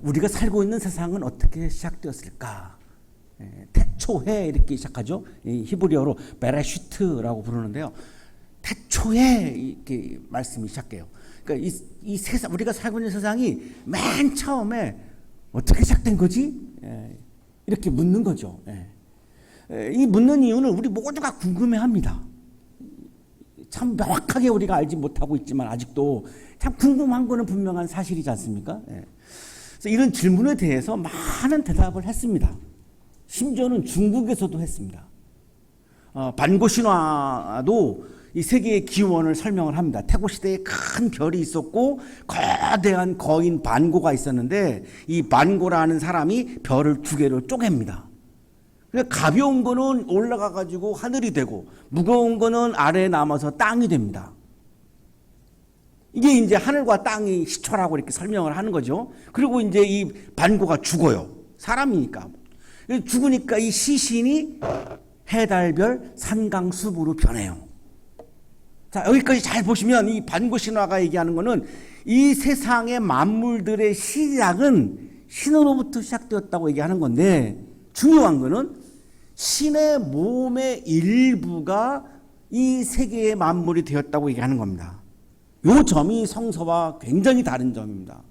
우리가 살고 있는 세상은 어떻게 시작되었을까? 태초에 이렇게 시작하죠. 히브리어로 베레시트라고 부르는데요. 태초에 이렇게 말씀이 시작해요. 그러니까 이 세상, 우리가 살고 있는 세상이 맨 처음에 어떻게 시작된 거지? 이렇게 묻는 거죠. 이 묻는 이유는 우리 모두가 궁금해합니다. 참 명확하게 우리가 알지 못하고 있지만 아직도 참 궁금한 거는 분명한 사실이지 않습니까? 그래서 이런 질문에 대해서 많은 대답을 했습니다. 심지어는 중국에서도 했습니다. 반고신화도 이 세계의 기원을 설명을 합니다. 태고 시대에 큰 별이 있었고 거대한 거인 반고가 있었는데 이 반고라는 사람이 별을 두 개로 쪼갭니다. 가벼운 거는 올라가 가지고 하늘이 되고 무거운 거는 아래에 남아서 땅이 됩니다. 이게 이제 하늘과 땅의 시초라고 이렇게 설명을 하는 거죠. 그리고 이제 이 반고가 죽어요. 사람이니까. 죽으니까 이 시신이 해달별 산강숲으로 변해요. 자, 여기까지 잘 보시면 이 반고 신화가 얘기하는 거는 이 세상의 만물들의 시작은 신으로부터 시작되었다고 얘기하는 건데, 중요한 거는 신의 몸의 일부가 이 세계의 만물이 되었다고 얘기하는 겁니다. 이 점이 성서와 굉장히 다른 점입니다.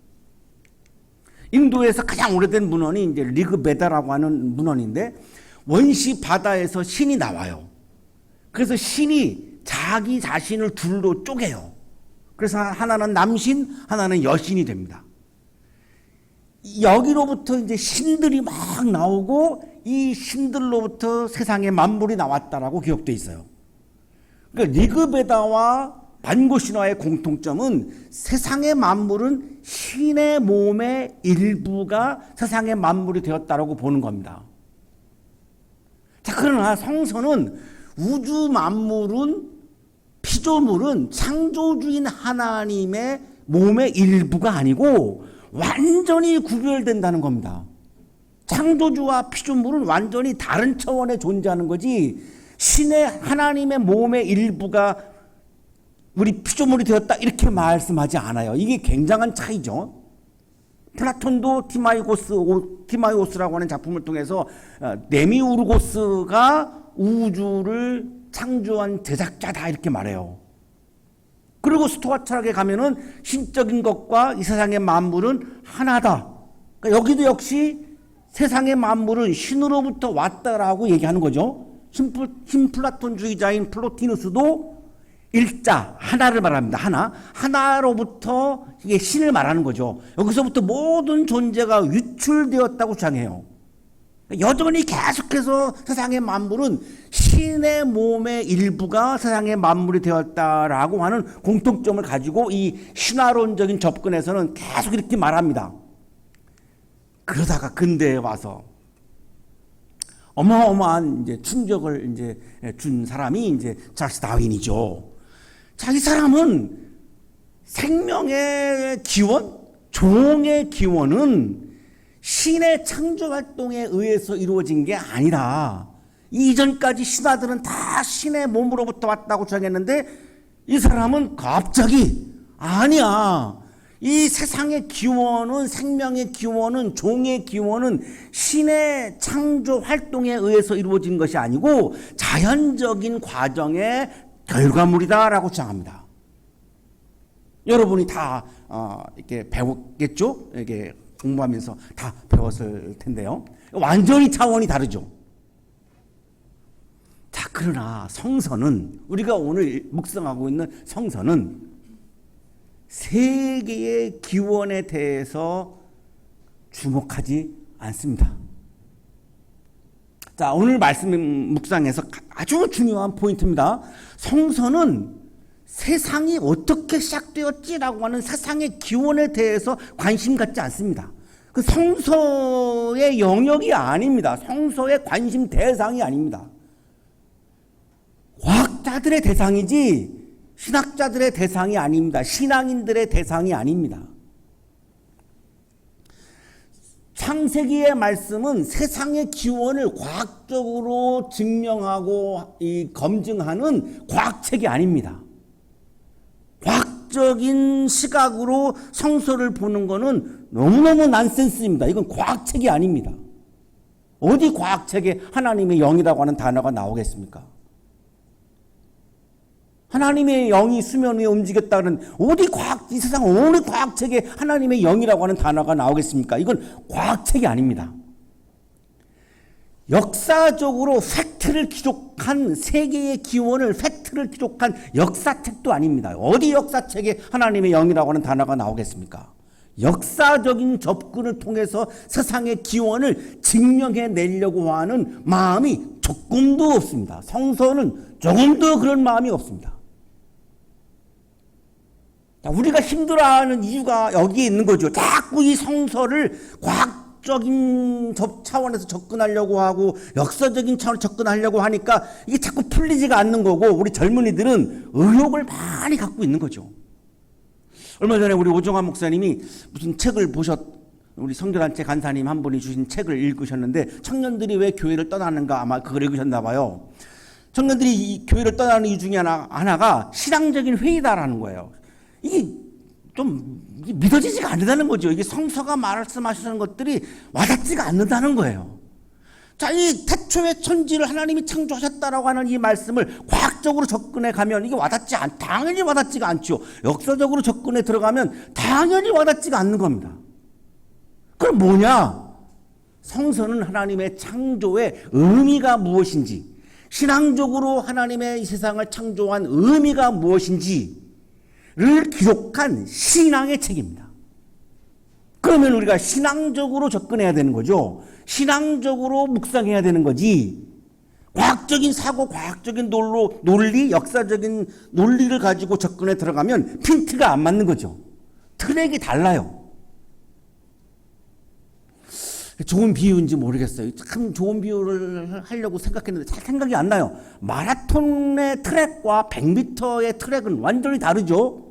인도에서 가장 오래된 문헌이 이제 리그베다라고 하는 문헌인데, 원시 바다에서 신이 나와요. 그래서 신이 자기 자신을 둘로 쪼개요. 그래서 하나는 남신, 하나는 여신이 됩니다. 여기로부터 이제 신들이 막 나오고 이 신들로부터 세상의 만물이 나왔다라고 기록되어 있어요. 그러니까 리그베다와 반고신화의 공통점은 세상의 만물은 신의 몸의 일부가 세상의 만물이 되었다라고 보는 겁니다. 자, 그러나 성서는 우주 만물은 피조물은 창조주인 하나님의 몸의 일부가 아니고 완전히 구별된다는 겁니다. 창조주와 피조물은 완전히 다른 차원에 존재하는 거지, 신의 하나님의 몸의 일부가 우리 피조물이 되었다 이렇게 말씀하지 않아요. 이게 굉장한 차이죠. 플라톤도 티마이오스라고 하는 작품을 통해서 데미우르고스가 우주를 창조한 제작자다 이렇게 말해요. 그리고 스토아 철학에 가면은 신적인 것과 이 세상의 만물은 하나다. 그러니까 여기도 역시 세상의 만물은 신으로부터 왔다라고 얘기하는 거죠. 신플라톤주의자인 플로티누스도 일자, 하나를 말합니다. 하나로부터 이게 신을 말하는 거죠. 여기서부터 모든 존재가 유출되었다고 주장해요. 여전히 계속해서 세상의 만물은 신의 몸의 일부가 세상의 만물이 되었다라고 하는 공통점을 가지고 이 신화론적인 접근에서는 계속 이렇게 말합니다. 그러다가 근대에 와서 어마어마한 이제 충격을 이제 준 사람이 이제 찰스 다윈이죠. 자, 이 사람은 생명의 기원, 종의 기원은 신의 창조활동에 의해서 이루어진 게 아니라 이전까지 신화들은 다 신의 몸으로부터 왔다고 주장했는데 이 사람은 갑자기 아니야. 이 세상의 기원은, 생명의 기원은, 종의 기원은 신의 창조활동에 의해서 이루어진 것이 아니고 자연적인 과정의 결과물이다라고 주장합니다. 여러분이 다 이렇게 배웠겠죠? 이게 공부하면서 다 배웠을 텐데요. 완전히 차원이 다르죠. 자, 그러나 성서는, 우리가 오늘 묵상하고 있는 성서는 세계의 기원에 대해서 주목하지 않습니다. 자, 오늘 말씀 묵상에서 아주 중요한 포인트입니다. 성서는 세상이 어떻게 시작되었지라고 하는 세상의 기원에 대해서 관심 갖지 않습니다. 그 성서의 영역이 아닙니다. 성서의 관심 대상이 아닙니다. 과학자들의 대상이지 신학자들의 대상이 아닙니다. 신앙인들의 대상이 아닙니다. 창세기의 말씀은 세상의 기원을 과학적으로 증명하고 검증하는 과학책이 아닙니다. 과학적인 시각으로 성서를 보는 거는 너무너무 난센스입니다. 이건 과학책이 아닙니다. 어디 과학책에 하나님의 영이라고 하는 단어가 나오겠습니까? 하나님의 영이 수면 위에 움직였다는 이 세상 어느 과학책에 하나님의 영이라고 하는 단어가 나오겠습니까? 이건 과학책이 아닙니다. 역사적으로 팩트를 기록한 세계의 기원을 팩트를 기록한 역사책도 아닙니다. 어디 역사책에 하나님의 영이라고 하는 단어가 나오겠습니까? 역사적인 접근을 통해서 세상의 기원을 증명해 내려고 하는 마음이 조금도 없습니다. 성서는 조금도 그런 마음이 없습니다. 우리가 힘들어하는 이유가 여기에 있는 거죠. 자꾸 이 성서를 과학적인 차원에서 접근하려고 하고 역사적인 차원에서 접근하려고 하니까 이게 자꾸 풀리지가 않는 거고, 우리 젊은이들은 의욕을 많이 갖고 있는 거죠. 얼마 전에 우리 오정환 목사님이 무슨 책을 우리 성교단체 간사님 한 분이 주신 책을 읽으셨는데, 청년들이 왜 교회를 떠나는가, 아마 그걸 읽으셨나 봐요. 청년들이 이 교회를 떠나는 이유 중에 하나가 신앙적인 회의다라는 거예요. 이게 좀 믿어지지가 않는다는 거죠. 이게 성서가 말씀하시는 것들이 와닿지가 않는다는 거예요. 자, 이 태초에 천지를 하나님이 창조하셨다라고 하는 이 말씀을 과학적으로 접근해 가면 이게 당연히 와닿지가 않죠. 역사적으로 접근해 들어가면 당연히 와닿지가 않는 겁니다. 그럼 뭐냐? 성서는 하나님의 창조의 의미가 무엇인지, 신앙적으로 하나님의 이 세상을 창조한 의미가 무엇인지 를 기록한 신앙의 책입니다. 그러면 우리가 신앙적으로 접근해야 되는 거죠. 신앙적으로 묵상해야 되는 거지. 과학적인 사고, 과학적인 논리, 역사적인 논리를 가지고 접근해 들어가면 핀트가 안 맞는 거죠. 트랙이 달라요. 좋은 비유인지 모르겠어요. 참 좋은 비유를 하려고 생각했는데 잘 생각이 안 나요. 마라톤의 트랙과 100m의 트랙은 완전히 다르죠.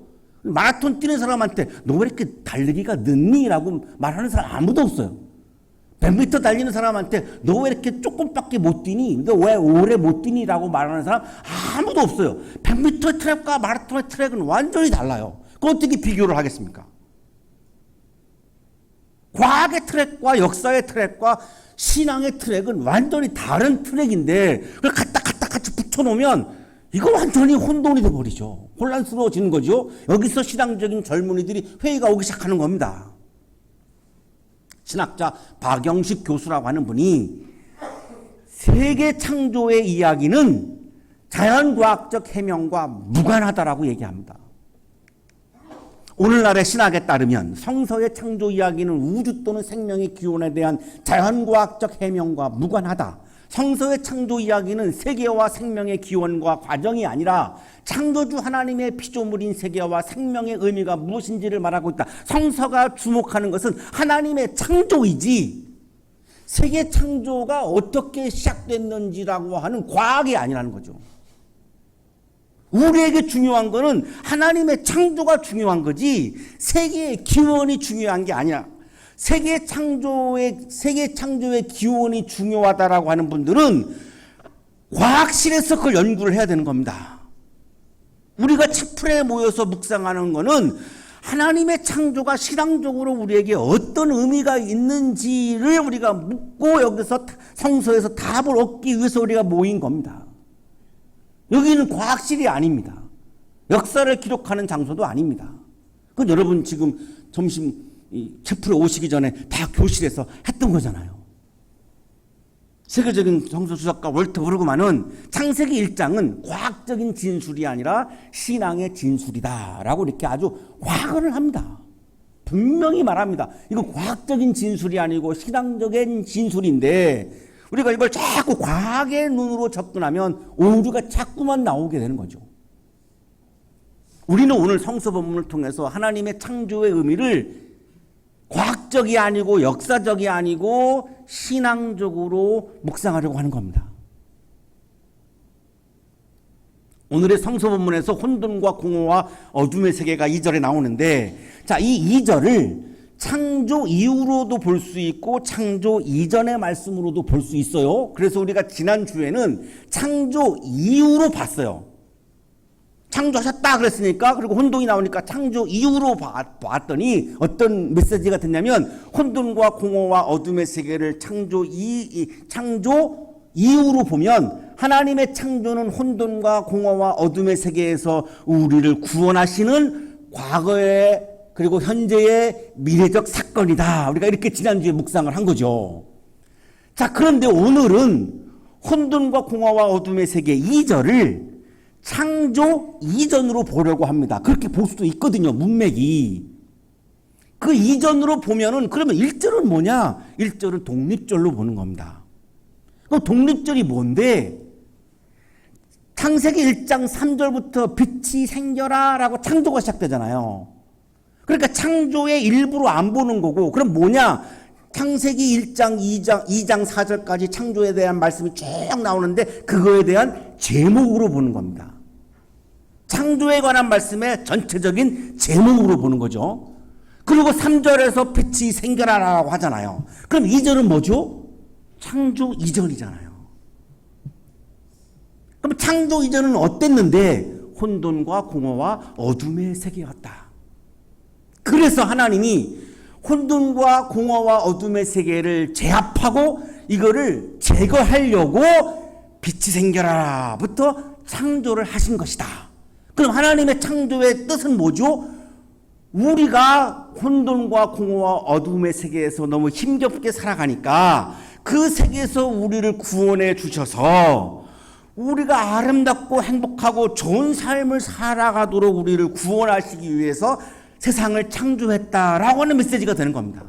마라톤 뛰는 사람한테 너 왜 이렇게 달리기가 늦니? 라고 말하는 사람 아무도 없어요. 100m 달리는 사람한테 너 왜 이렇게 조금밖에 못 뛰니? 너 왜 오래 못 뛰니? 라고 말하는 사람 아무도 없어요. 100m 트랙과 마라톤의 트랙은 완전히 달라요. 그 어떻게 비교를 하겠습니까? 과학의 트랙과 역사의 트랙과 신앙의 트랙은 완전히 다른 트랙인데 그걸 갖다 같이 붙여놓으면 이거 완전히 혼돈이 돼버리죠. 혼란스러워지는 거죠. 여기서 신앙적인 젊은이들이 회의가 오기 시작하는 겁니다. 신학자 박영식 교수라고 하는 분이 세계 창조의 이야기는 자연과학적 해명과 무관하다라고 얘기합니다. 오늘날의 신학에 따르면 성서의 창조 이야기는 우주 또는 생명의 기원에 대한 자연과학적 해명과 무관하다. 성서의 창조 이야기는 세계와 생명의 기원과 과정이 아니라 창조주 하나님의 피조물인 세계와 생명의 의미가 무엇인지를 말하고 있다. 성서가 주목하는 것은 하나님의 창조이지 세계 창조가 어떻게 시작됐는지라고 하는 과학이 아니라는 거죠. 우리에게 중요한 것은 하나님의 창조가 중요한 거지 세계의 기원이 중요한 게 아니야. 세계 창조의 기원이 중요하다라고 하는 분들은 과학실에서 그걸 연구를 해야 되는 겁니다. 우리가 칙풀에 모여서 묵상하는 것은 하나님의 창조가 신앙적으로 우리에게 어떤 의미가 있는지를 우리가 묻고 여기서 성서에서 답을 얻기 위해서 우리가 모인 겁니다. 여기는 과학실이 아닙니다. 역사를 기록하는 장소도 아닙니다. 그건 여러분 지금 점심 책풀에 오시기 전에 다 교실에서 했던 거잖아요. 세계적인 성서주석가 월터 브루그만은 창세기 1장은 과학적인 진술이 아니라 신앙의 진술이다라고 이렇게 아주 확언을 합니다. 분명히 말합니다. 이건 과학적인 진술이 아니고 신앙적인 진술인데 우리가 이걸 자꾸 과학의 눈으로 접근하면 오류가 자꾸만 나오게 되는 거죠. 우리는 오늘 성서 본문을 통해서 하나님의 창조의 의미를 과학적이 아니고 역사적이 아니고 신앙적으로 묵상하려고 하는 겁니다. 오늘의 성서 본문에서 혼돈과 공허와 어둠의 세계가 2절에 나오는데, 자, 이 2절을 창조 이후로도 볼 수 있고 창조 이전의 말씀으로도 볼 수 있어요. 그래서 우리가 지난주에는 창조 이후로 봤어요. 창조하셨다 그랬으니까, 그리고 혼돈이 나오니까 창조 이후로 봤더니 어떤 메시지가 됐냐면, 혼돈과 공허와 어둠의 세계를 창조 이후로 보면 하나님의 창조는 혼돈과 공허와 어둠의 세계에서 우리를 구원하시는 과거의 그리고 현재의 미래적 사건이다. 우리가 이렇게 지난주에 묵상을 한 거죠. 자, 그런데 오늘은 혼돈과 공허와 어둠의 세계 2절을 창조 이전으로 보려고 합니다. 그렇게 볼 수도 있거든요, 문맥이. 그 이전으로 보면은, 그러면 1절은 뭐냐? 1절은 독립절로 보는 겁니다. 그 독립절이 뭔데? 창세기 1장 3절부터 빛이 생겨라 라고 창조가 시작되잖아요. 그러니까 창조의 일부로 안 보는 거고, 그럼 뭐냐? 창세기 1장, 2장 4절까지 창조에 대한 말씀이 쭉 나오는데 그거에 대한 제목으로 보는 겁니다. 창조에 관한 말씀의 전체적인 제목으로 보는 거죠. 그리고 3절에서 빛이 생겨라라고 하잖아요. 그럼 2절은 뭐죠? 창조 이전이잖아요. 그럼 창조 이전은 어땠는데? 혼돈과 공허와 어둠의 세계였다. 그래서 하나님이 혼돈과 공허와 어둠의 세계를 제압하고 이거를 제거하려고 빛이 생겨라부터 창조를 하신 것이다. 그럼 하나님의 창조의 뜻은 뭐죠? 우리가 혼돈과 공허와 어둠의 세계에서 너무 힘겹게 살아가니까 그 세계에서 우리를 구원해 주셔서 우리가 아름답고 행복하고 좋은 삶을 살아가도록 우리를 구원하시기 위해서 세상을 창조했다라고 하는 메시지가 되는 겁니다.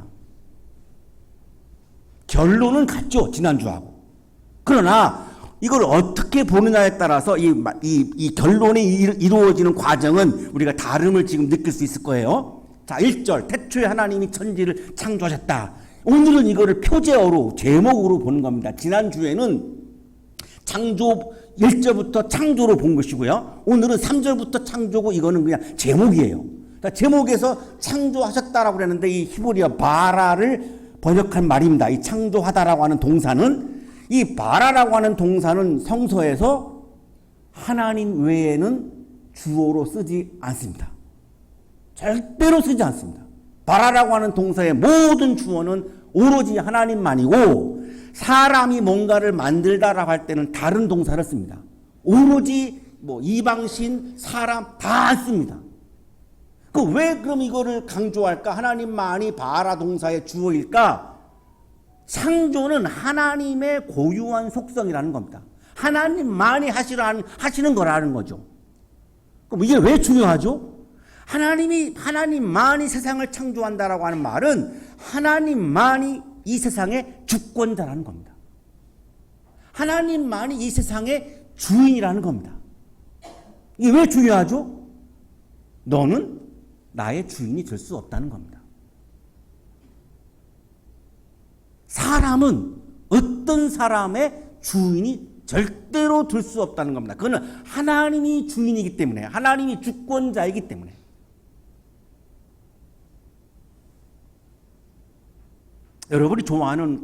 결론은 같죠, 지난주하고. 그러나 이걸 어떻게 보느냐에 따라서 이 결론이 이루어지는 과정은 우리가 다름을 지금 느낄 수 있을 거예요. 자, 1절, 태초에 하나님이 천지를 창조하셨다. 오늘은 이거를 표제어로, 제목으로 보는 겁니다. 지난주에는 창조 1절부터 창조로 본 것이고요. 오늘은 3절부터 창조고, 이거는 그냥 제목이에요. 그러니까 제목에서 창조하셨다라고 그랬는데 이 히브리어 바라를 번역한 말입니다. 이 창조하다라고 하는 동사는, 이 바라라고 하는 동사는 성서에서 하나님 외에는 주어로 쓰지 않습니다. 절대로 쓰지 않습니다. 바라라고 하는 동사의 모든 주어는 오로지 하나님만이고, 사람이 뭔가를 만들다라고 할 때는 다른 동사를 씁니다. 오로지 이방신, 사람 다 안 씁니다. 왜 그럼 이거를 강조할까? 하나님만이 바라 동사의 주어일까? 창조는 하나님의 고유한 속성이라는 겁니다. 하나님만이 하시는 거라는 거죠. 그럼 이게 왜 중요하죠? 하나님만이 세상을 창조한다라고 하는 말은 하나님만이 이 세상의 주권자라는 겁니다. 하나님만이 이 세상의 주인이라는 겁니다. 이게 왜 중요하죠? 너는 나의 주인이 될 수 없다는 겁니다. 사람은 어떤 사람의 주인이 절대로 될 수 없다는 겁니다. 그거는 하나님이 주인이기 때문에, 하나님이 주권자이기 때문에. 여러분이 좋아하는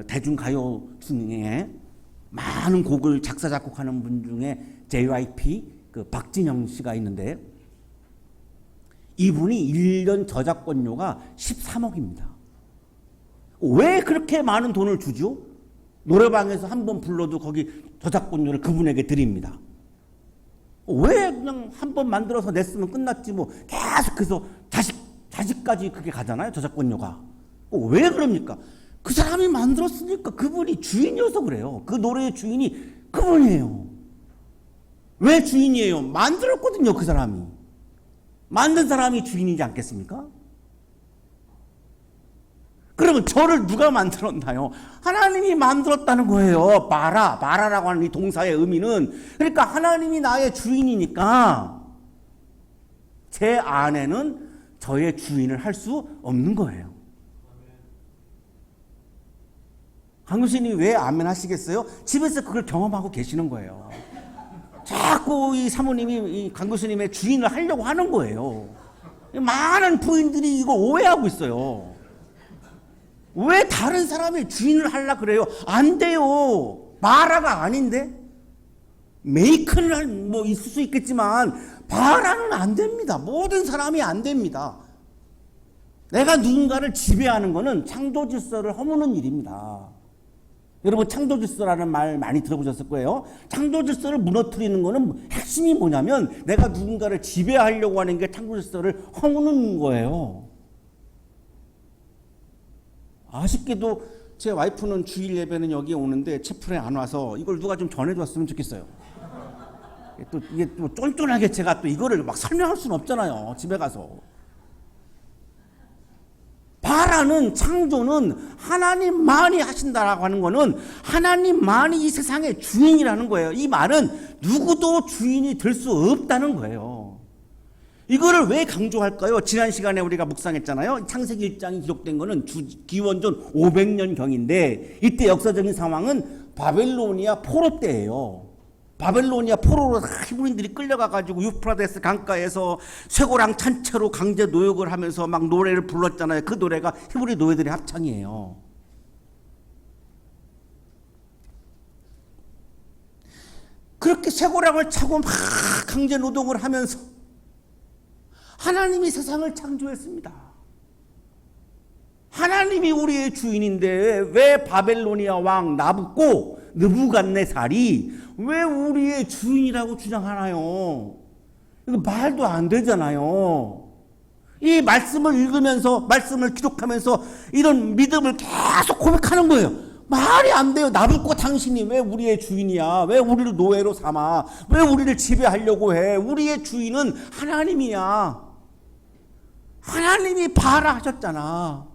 대중가요 중에 많은 곡을 작사 작곡하는 분 중에 JYP 박진영 씨가 있는데, 이분이 1년 저작권료가 13억입니다. 왜 그렇게 많은 돈을 주죠? 노래방에서 한 번 불러도 거기 저작권료를 그분에게 드립니다. 왜 그냥 한 번 만들어서 냈으면 끝났지 계속해서 자식까지 그게 가잖아요, 저작권료가. 왜 그럽니까? 그 사람이 만들었으니까, 그분이 주인이어서 그래요. 그 노래의 주인이 그분이에요. 왜 주인이에요? 만들었거든요, 그 사람이. 만든 사람이 주인이지 않겠습니까? 그러면 저를 누가 만들었나요? 하나님이 만들었다는 거예요. 바라라고 하는 이 동사의 의미는, 그러니까 하나님이 나의 주인이니까 제 아내는 저의 주인을 할 수 없는 거예요. 강 교수님이 왜 아멘 하시겠어요? 집에서 그걸 경험하고 계시는 거예요. 자꾸 이 사모님이 이 강 교수님의 주인을 하려고 하는 거예요. 많은 부인들이 이거 오해하고 있어요. 왜 다른 사람의 주인을 하려고 그래요? 안 돼요. 마라가 아닌데? 메이커는 뭐 있을 수 있겠지만 바라는 안 됩니다. 모든 사람이 안 됩니다. 내가 누군가를 지배하는 것은 창조 질서를 허무는 일입니다. 여러분 창조 질서라는 말 많이 들어보셨을 거예요. 창조 질서를 무너뜨리는 것은 핵심이 뭐냐면 내가 누군가를 지배하려고 하는 게 창조 질서를 허무는 거예요. 아쉽게도 제 와이프는 주일 예배는 여기에 오는데 채플에 안 와서 이걸 누가 좀 전해줬으면 좋겠어요. 또 이게 또 쫀쫀하게 제가 또 이거를 막 설명할 수는 없잖아요. 집에 가서. 바라는 창조는 하나님만이 하신다라고 하는 거는 하나님만이 이 세상의 주인이라는 거예요. 이 말은 누구도 주인이 될 수 없다는 거예요. 이거를 왜 강조할까요? 지난 시간에 우리가 묵상했잖아요. 창세기 1장이 기록된 거는 기원전 500년경인데 이때 역사적인 상황은 바벨로니아 포로 때예요. 바벨로니아 포로로 히브리인들이 끌려가가지고 유프라데스 강가에서 쇠고랑 찬채로 강제 노역을 하면서 막 노래를 불렀잖아요. 그 노래가 히브리 노예들의 합창이에요. 그렇게 쇠고랑을 차고 막 강제 노동을 하면서 하나님이 세상을 창조했습니다. 하나님이 우리의 주인인데 왜 바벨로니아 왕 나붓고 느부갓네살이 왜 우리의 주인이라고 주장하나요? 이거 말도 안 되잖아요. 이 말씀을 읽으면서 말씀을 기록하면서 이런 믿음을 계속 고백하는 거예요. 말이 안 돼요. 나붓고 당신이 왜 우리의 주인이야? 왜 우리를 노예로 삼아? 왜 우리를 지배하려고 해? 우리의 주인은 하나님이야. 하나님이 바라 하셨잖아.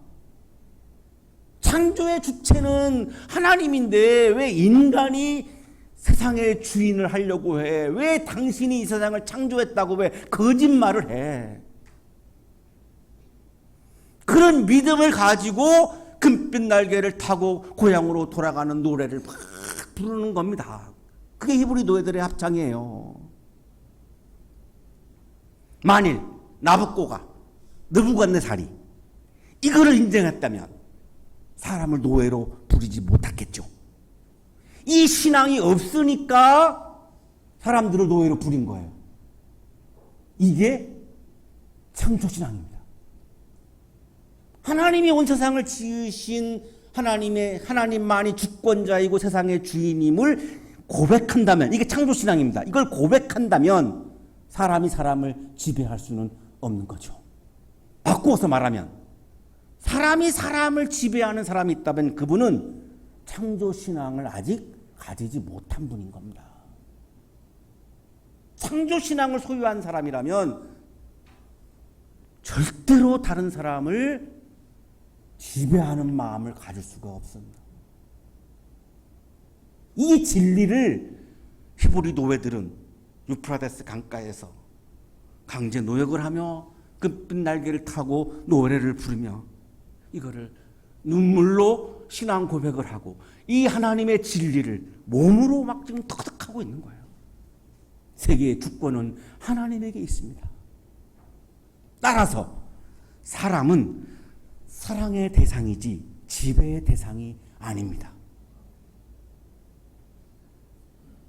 창조의 주체는 하나님인데 왜 인간이 세상의 주인을 하려고 해? 왜 당신이 이 세상을 창조했다고 왜 거짓말을 해? 그런 믿음을 가지고 금빛 날개를 타고 고향으로 돌아가는 노래를 막 부르는 겁니다. 그게 히브리 노예들의 합창이에요. 만일 나붓고가 느부갓네살이 이거를 인정했다면 사람을 노예로 부리지 못했겠죠. 이 신앙이 없으니까 사람들을 노예로 부린 거예요. 이게 창조신앙입니다. 하나님이 온 세상을 지으신 하나님만이 주권자이고 세상의 주인임을 고백한다면 이게 창조신앙입니다. 이걸 고백한다면 사람이 사람을 지배할 수는 없는 거죠. 바꾸어서 말하면 사람이 사람을 지배하는 사람이 있다면 그분은 창조신앙을 아직 가지지 못한 분인 겁니다. 창조신앙을 소유한 사람이라면 절대로 다른 사람을 지배하는 마음을 가질 수가 없습니다. 이 진리를 히브리 노예들은 유프라데스 강가에서 강제 노역을 하며 금빛 날개를 타고 노래를 부르며 이거를 눈물로 신앙 고백을 하고 이 하나님의 진리를 몸으로 막 지금 터득하고 있는 거예요. 세계의 주권은 하나님에게 있습니다. 따라서 사람은 사랑의 대상이지 지배의 대상이 아닙니다.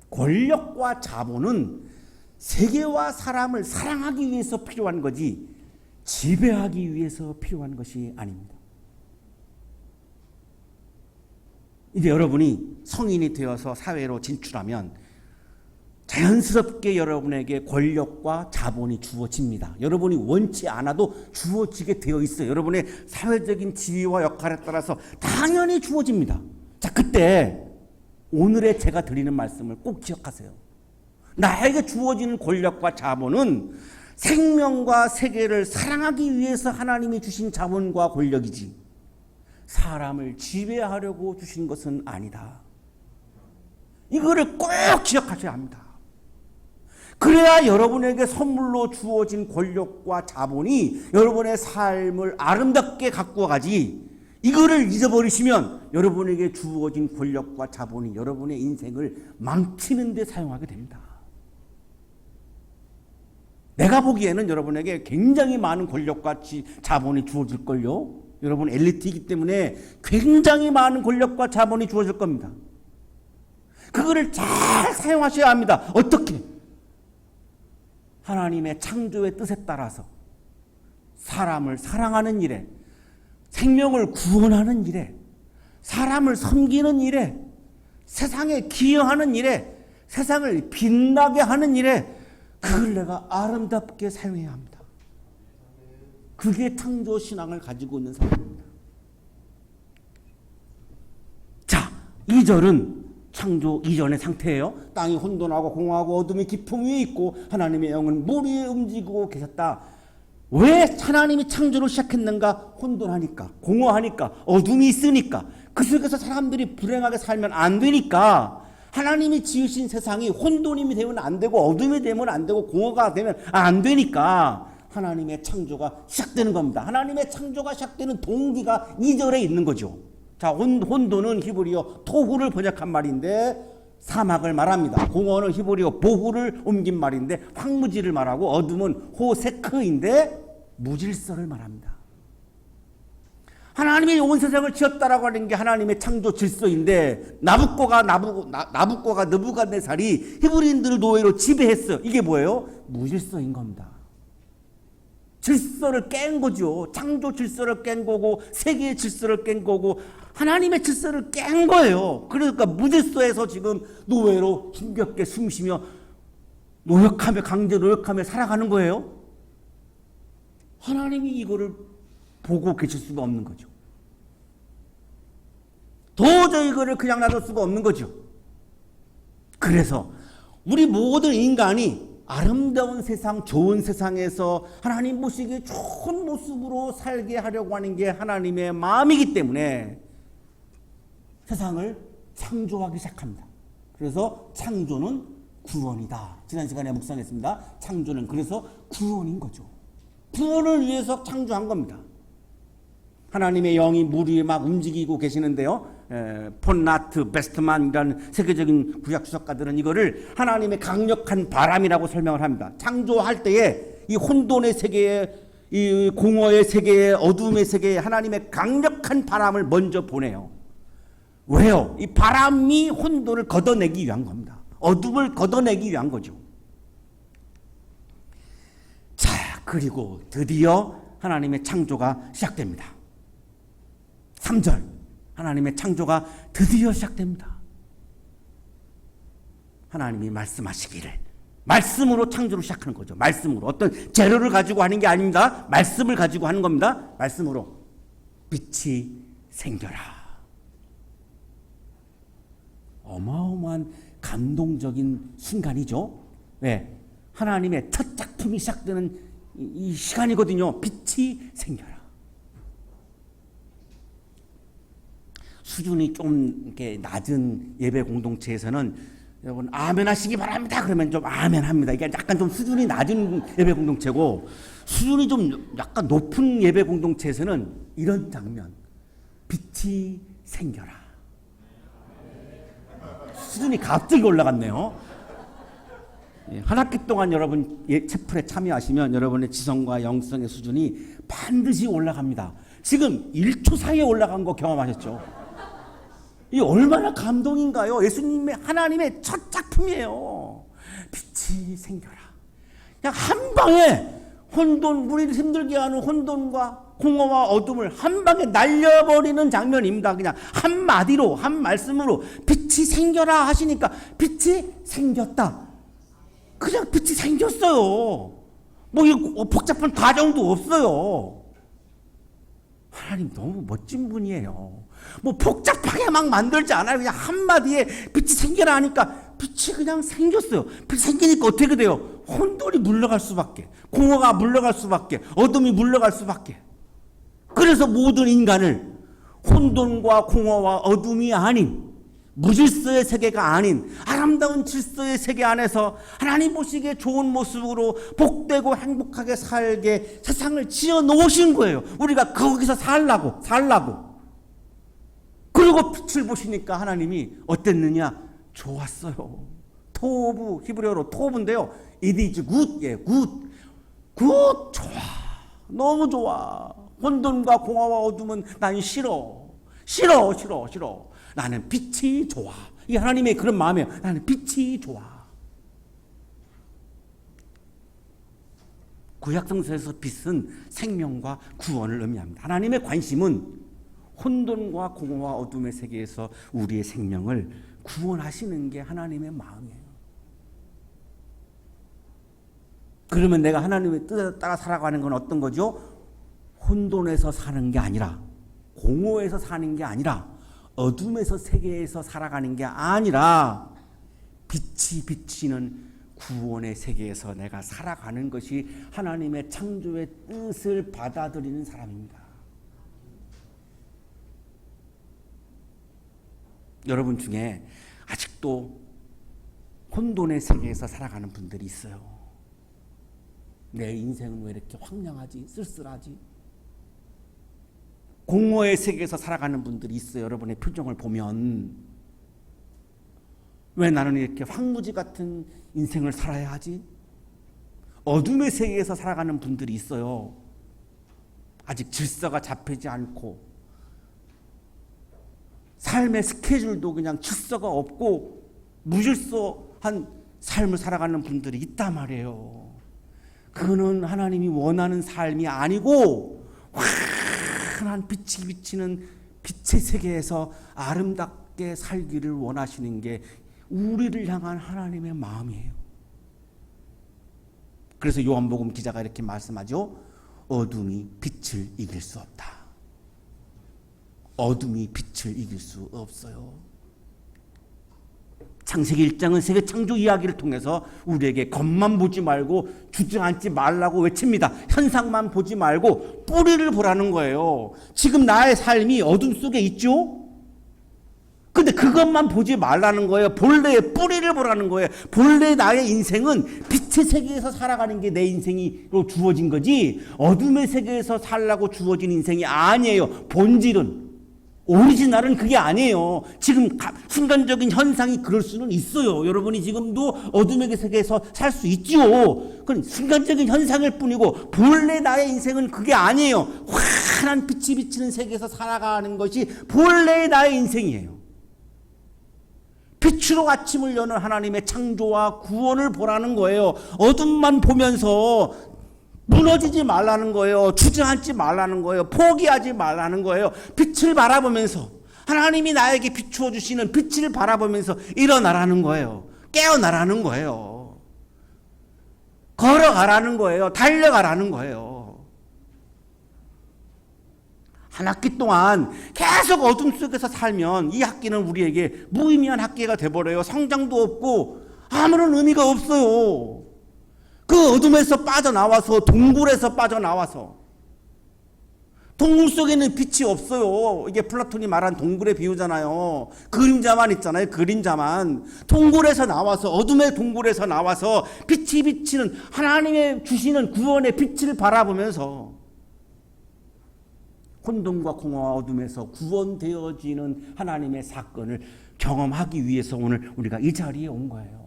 권력과 자본은 세계와 사람을 사랑하기 위해서 필요한 거지 지배하기 위해서 필요한 것이 아닙니다. 이제 여러분이 성인이 되어서 사회로 진출하면 자연스럽게 여러분에게 권력과 자본이 주어집니다. 여러분이 원치 않아도 주어지게 되어 있어요. 여러분의 사회적인 지위와 역할에 따라서 당연히 주어집니다. 자, 그때 오늘의 제가 드리는 말씀을 꼭 기억하세요. 나에게 주어지는 권력과 자본은 생명과 세계를 사랑하기 위해서 하나님이 주신 자본과 권력이지 사람을 지배하려고 주신 것은 아니다. 이거를 꼭 기억하셔야 합니다. 그래야 여러분에게 선물로 주어진 권력과 자본이 여러분의 삶을 아름답게 가꾸어 가지 이거를 잊어버리시면 여러분에게 주어진 권력과 자본이 여러분의 인생을 망치는 데 사용하게 됩니다. 내가 보기에는 여러분에게 굉장히 많은 권력과 자본이 주어질걸요. 여러분 엘리트이기 때문에 굉장히 많은 권력과 자본이 주어질 겁니다. 그거를 잘 사용하셔야 합니다. 어떻게? 하나님의 창조의 뜻에 따라서 사람을 사랑하는 일에, 생명을 구원하는 일에, 사람을 섬기는 일에, 세상에 기여하는 일에, 세상을 빛나게 하는 일에 그걸 내가 아름답게 사용해야 합니다. 그게 창조 신앙을 가지고 있는 사람입니다. 자, 2절은 창조 이전의 상태예요. 땅이 혼돈하고 공허하고 어둠이 깊음 위에 있고 하나님의 영은 물 위에 움직이고 계셨다. 왜 하나님이 창조를 시작했는가? 혼돈하니까, 공허하니까, 어둠이 있으니까, 그 속에서 사람들이 불행하게 살면 안 되니까, 하나님이 지으신 세상이 혼돈이 되면 안 되고 어둠이 되면 안 되고 공허가 되면 안 되니까 하나님의 창조가 시작되는 겁니다. 하나님의 창조가 시작되는 동기가 2절에 있는 거죠. 자, 혼돈은 히브리어 토후를 번역한 말인데 사막을 말합니다. 공허는 히브리어 보후를 옮긴 말인데 황무지를 말하고 어둠은 호세크인데 무질서를 말합니다. 하나님이 온 세상을 지었다라고 하는 게 하나님의 창조 질서인데 나부코가 느부갓네살이 히브리인들을 노예로 지배했어요. 이게 뭐예요? 무질서인 겁니다. 질서를 깬 거죠. 창조 질서를 깬 거고 세계의 질서를 깬 거고 하나님의 질서를 깬 거예요. 그러니까 무질서에서 지금 노예로 힘겹게 숨쉬며 노력하며 강제 노력하며 살아가는 거예요. 하나님이 이거를 보고 계실 수가 없는 거죠. 도저히 이거를 그냥 놔둘 수가 없는 거죠. 그래서 우리 모든 인간이 아름다운 세상, 좋은 세상에서 하나님 보시기에 좋은 모습으로 살게 하려고 하는 게 하나님의 마음이기 때문에 세상을 창조하기 시작합니다. 그래서 창조는 구원이다. 지난 시간에 묵상했습니다. 창조는 그래서 구원인 거죠. 구원을 위해서 창조한 겁니다. 하나님의 영이 물 위에 막 움직이고 계시는데요. 폰나트 베스트만이라는 세계적인 구약 주석가들은 이거를 하나님의 강력한 바람이라고 설명을 합니다. 창조할 때에 이 혼돈의 세계에, 이 공허의 세계에, 어둠의 세계에 하나님의 강력한 바람을 먼저 보내요. 왜요? 이 바람이 혼돈을 걷어내기 위한 겁니다. 어둠을 걷어내기 위한 거죠. 자, 그리고 드디어 하나님의 창조가 시작됩니다. 3절, 하나님의 창조가 드디어 시작됩니다. 하나님이 말씀하시기를, 말씀으로 창조를 시작하는 거죠. 말씀으로. 어떤 재료를 가지고 하는 게 아닙니다. 말씀을 가지고 하는 겁니다. 말씀으로. 빛이 생겨라. 어마어마한 감동적인 순간이죠. 왜? 하나님의 첫 작품이 시작되는 이 시간이거든요. 빛이 생겨라. 수준이 좀 이렇게 낮은 예배 공동체에서는 여러분 아멘 하시기 바랍니다. 그러면 좀 아멘 합니다. 이게 약간 좀 수준이 낮은 예배 공동체고 수준이 좀 약간 높은 예배 공동체에서는 이런 장면. 빛이 생겨라. 수준이 갑자기 올라갔네요. 한 학기 동안 여러분 채플에 참여하시면 여러분의 지성과 영성의 수준이 반드시 올라갑니다. 지금 1초 사이에 올라간 거 경험하셨죠? 이 얼마나 감동인가요? 예수님의 하나님의 첫 작품이에요. 빛이 생겨라. 그냥 한 방에 혼돈, 우리를 힘들게 하는 혼돈과 공허와 어둠을 한 방에 날려버리는 장면입니다. 그냥 한마디로, 한 말씀으로 빛이 생겨라 하시니까 빛이 생겼다. 그냥 빛이 생겼어요. 뭐 복잡한 과정도 없어요. 하나님 너무 멋진 분이에요. 뭐 복잡하게 막 만들지 않아요. 그냥 한마디에 빛이 생겨라 하니까 빛이 그냥 생겼어요. 빛이 생기니까 어떻게 돼요? 혼돈이 물러갈 수밖에, 공허가 물러갈 수밖에, 어둠이 물러갈 수밖에. 그래서 모든 인간을 혼돈과 공허와 어둠이 아닌 무질서의 세계가 아닌 아름다운 질서의 세계 안에서 하나님 보시기에 좋은 모습으로 복되고 행복하게 살게 세상을 지어 놓으신 거예요. 우리가 거기서 살라고. 그리고 빛을 보시니까 하나님이 어땠느냐? 좋았어요. 토부, 히브리어로 토부인데요. It is good. 예, good. 좋아. 너무 좋아. 혼돈과 공허와 어둠은 난 싫어. 싫어, 싫어, 싫어. 나는 빛이 좋아. 이 하나님의 그런 마음이에요. 나는 빛이 좋아. 구약성서에서 빛은 생명과 구원을 의미합니다. 하나님의 관심은 혼돈과 공허와 어둠의 세계에서 우리의 생명을 구원하시는 게 하나님의 마음이에요. 그러면 내가 하나님의 뜻에 따라 살아가는 건 어떤 거죠? 혼돈에서 사는 게 아니라, 공허에서 사는 게 아니라, 어둠에서 세계에서 살아가는 게 아니라 빛이 비치는 구원의 세계에서 내가 살아가는 것이 하나님의 창조의 뜻을 받아들이는 사람입니다. 여러분 중에 아직도 혼돈의 세계에서 살아가는 분들이 있어요. 내 인생은 왜 이렇게 황량하지? 쓸쓸하지? 공허의 세계에서 살아가는 분들이 있어요. 여러분의 표정을 보면 왜 나는 이렇게 황무지 같은 인생을 살아야 하지? 어둠의 세계에서 살아가는 분들이 있어요. 아직 질서가 잡히지 않고 삶의 스케줄도 그냥 질서가 없고 무질서한 삶을 살아가는 분들이 있단 말이에요. 그거는 하나님이 원하는 삶이 아니고 환한 빛이 비치는 빛의 세계에서 아름답게 살기를 원하시는 게 우리를 향한 하나님의 마음이에요. 그래서 요한복음 기자가 이렇게 말씀하죠. 어둠이 빛을 이길 수 없다. 어둠이 빛을 이길 수 없어요. 창세기 1장은 세계 창조 이야기를 통해서 우리에게 겉만 보지 말고 주저앉지 말라고 외칩니다. 현상만 보지 말고 뿌리를 보라는 거예요. 지금 나의 삶이 어둠 속에 있죠? 근데 그것만 보지 말라는 거예요. 본래의 뿌리를 보라는 거예요. 본래 나의 인생은 빛의 세계에서 살아가는 게 내 인생으로 주어진 거지 어둠의 세계에서 살라고 주어진 인생이 아니에요. 본질은. 오리지널은 그게 아니에요. 지금 순간적인 현상이 그럴 수는 있어요. 여러분이 지금도 어둠의 세계에서 살 수 있죠. 그건 순간적인 현상일 뿐이고 본래 나의 인생은 그게 아니에요. 환한 빛이 비치는 세계에서 살아가는 것이 본래 나의 인생이에요. 빛으로 아침을 여는 하나님의 창조와 구원을 보라는 거예요. 어둠만 보면서 무너지지 말라는 거예요. 주저앉지 말라는 거예요. 포기하지 말라는 거예요. 빛을 바라보면서 하나님이 나에게 비추어 주시는 빛을 바라보면서 일어나라는 거예요. 깨어나라는 거예요. 걸어가라는 거예요. 달려가라는 거예요. 한 학기 동안 계속 어둠 속에서 살면 이 학기는 우리에게 무의미한 학기가 돼버려요. 성장도 없고 아무런 의미가 없어요. 그 어둠에서 빠져나와서 동굴에서 빠져나와서 동굴 속에는 빛이 없어요. 이게 플라톤이 말한 동굴의 비유잖아요. 그림자만 있잖아요. 그림자만. 동굴에서 나와서 어둠의 동굴에서 나와서 빛이 비치는 하나님의 주시는 구원의 빛을 바라보면서 혼돈과 공허와 어둠에서 구원되어지는 하나님의 사건을 경험하기 위해서 오늘 우리가 이 자리에 온 거예요.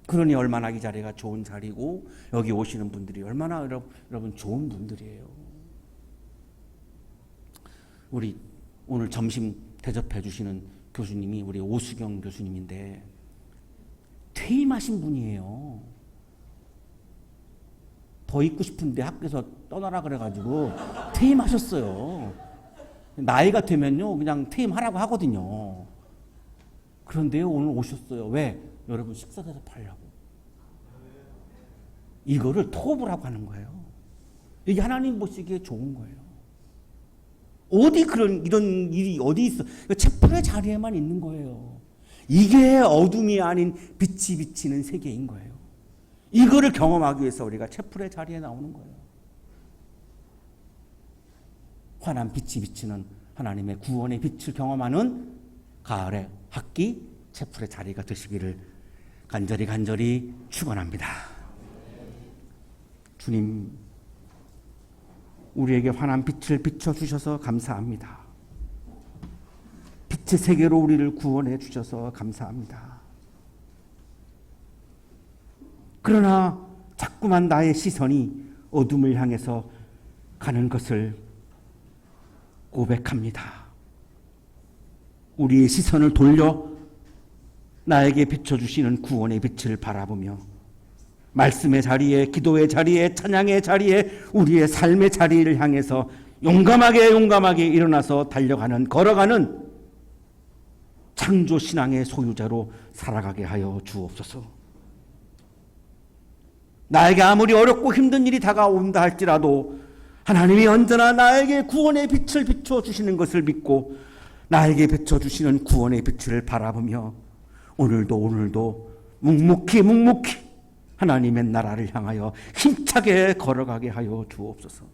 그러니 얼마나 이 자리가 좋은 자리고 여기 오시는 분들이 얼마나 여러분 좋은 분들이에요. 우리 오늘 점심 대접해 주시는 교수님이 우리 오수경 교수님인데 퇴임하신 분이에요. 더 있고 싶은데 학교에서 떠나라 그래가지고 퇴임하셨어요. 나이가 되면요 그냥 퇴임하라고 하거든요. 그런데요 오늘 오셨어요. 왜? 여러분 식사 대접하려고. 이거를 토부라고 하는 거예요. 이게 하나님 보시기에 좋은 거예요. 어디 이런 일이 어디 있어? 채플의 자리에만 있는 거예요. 이게 어둠이 아닌 빛이 비치는 세계인 거예요. 이거를 경험하기 위해서 우리가 채플의 자리에 나오는 거예요. 환한 빛이 비치는 하나님의 구원의 빛을 경험하는 가을의 학기 채플의 자리가 되시기를 간절히 축원합니다. 주님, 우리에게 환한 빛을 비춰주셔서 감사합니다. 빛의 세계로 우리를 구원해 주셔서 감사합니다. 그러나 자꾸만 나의 시선이 어둠을 향해서 가는 것을 고백합니다. 우리의 시선을 돌려 나에게 비춰주시는 구원의 빛을 바라보며 말씀의 자리에, 기도의 자리에, 찬양의 자리에, 우리의 삶의 자리를 향해서 용감하게 일어나서 달려가는, 걸어가는 창조신앙의 소유자로 살아가게 하여 주옵소서. 나에게 아무리 어렵고 힘든 일이 다가온다 할지라도 하나님이 언제나 나에게 구원의 빛을 비춰주시는 것을 믿고 나에게 비춰주시는 구원의 빛을 바라보며 오늘도 묵묵히 하나님의 나라를 향하여 힘차게 걸어가게 하여 주옵소서.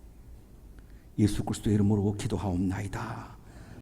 예수 그리스도의 이름으로 기도하옵나이다.